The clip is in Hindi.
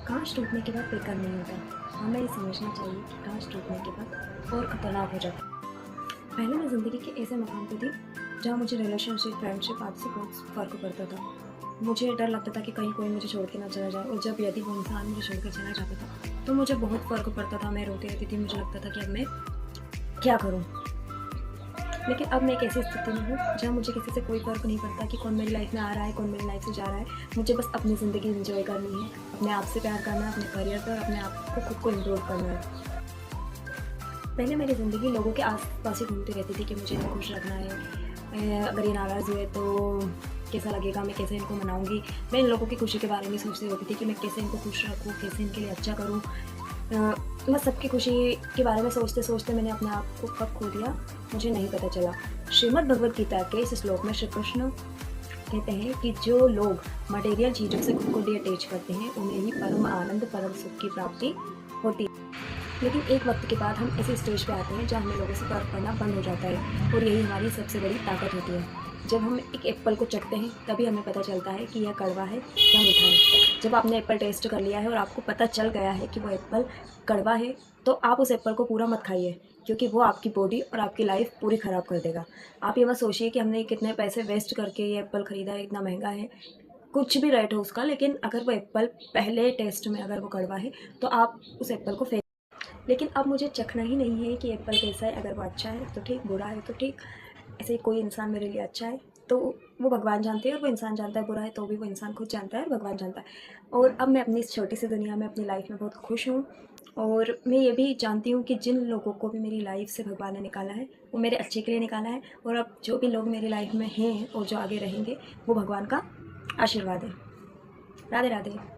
कांच टूटने के बाद बेकार नहीं होता। हमें ये समझना चाहिए कि कांच टूटने के बाद और ख़तरनाक हो जाता है। पहले मैं ज़िंदगी के ऐसे मकाम पे थी जहाँ मुझे रिलेशनशिप, फ्रेंडशिप आदि से बहुत फ़र्क पड़ता था। मुझे डर लगता था कि कहीं कोई मुझे छोड़ के ना चला जाए, और जब यदि वो इंसान मुझे छोड़ के चला जाता था तो मुझे बहुत फ़र्क पड़ता था। मैं रोती रहती थी, मुझे लगता था कि अब मैं क्या करूँ। लेकिन अब मैं एक ऐसी स्थिति में हूँ जहाँ मुझे किसी से कोई फ़र्क नहीं पड़ता कि कौन मेरी लाइफ में आ रहा है, कौन मेरी लाइफ से जा रहा है। मुझे बस अपनी ज़िंदगी एंजॉय करनी है, अपने आप से प्यार करना है, अपने करियर पर अपने आप को खुद को इम्प्रूव करना है। पहले मेरी ज़िंदगी लोगों के आस-पास ही घूमती रहती थी कि मुझे इन्हें खुश रखना है। अगर ये नाराज़ हुए तो कैसा लगेगा, मैं कैसे इनको मनाऊँगी। मैं इन लोगों की खुशी के बारे में सोचती रहती थी कि मैं कैसे इनको खुश रखूँ, कैसे इनके लिए अच्छा करूँ। मैं सबकी खुशी के बारे में सोचते-सोचते मैंने अपने आप को कब खो दिया, मुझे नहीं पता चला। श्रीमद् भगवद गीता के इस श्लोक में श्री कृष्ण कहते हैं कि जो लोग मटेरियल चीज़ों से खुद को डिअटैच करते हैं, उन्हें ही परम आनंद, परम सुख की प्राप्ति होती है। लेकिन एक वक्त के बाद हम ऐसे स्टेज पे आते हैं जहाँ हमें लोगों से फ़र्क पड़ना बंद हो जाता है, और यही हमारी सबसे बड़ी ताकत होती है। जब हम एक एप्पल को चखते हैं तभी हमें पता चलता है कि यह कड़वा है या मीठा है। जब आपने एप्पल टेस्ट कर लिया है और आपको पता चल गया है कि वो एप्पल कड़वा है, तो आप उस एप्पल को पूरा मत खाइए, क्योंकि वो आपकी बॉडी और आपकी लाइफ पूरी ख़राब कर देगा। आप ये मत सोचिए कि हमने कितने पैसे वेस्ट करके ये एप्पल ख़रीदा है, इतना महंगा है, कुछ भी रेट हो उसका, लेकिन अगर वो एप्पल पहले टेस्ट में अगर वो कड़वा है तो आप उस एप्पल को फेंक। लेकिन अब मुझे चखना ही नहीं है कि एप्पल कैसा है। अगर वो अच्छा है तो ठीक, बुरा है तो ठीक। ऐसे ही कोई इंसान मेरे लिए अच्छा है तो वो भगवान जानते हैं, और वो इंसान जानता है बुरा है तो भी वो इंसान खुद जानता है और भगवान जानता है। और अब मैं अपनी इस छोटी सी दुनिया में अपनी लाइफ में बहुत खुश हूँ, और मैं ये भी जानती हूँ कि जिन लोगों को भी मेरी लाइफ से भगवान ने निकाला है वो मेरे अच्छे के लिए निकाला है, और अब जो भी लोग मेरी लाइफ में हैं और जो आगे रहेंगे वो भगवान का आशीर्वाद है। राधे राधे।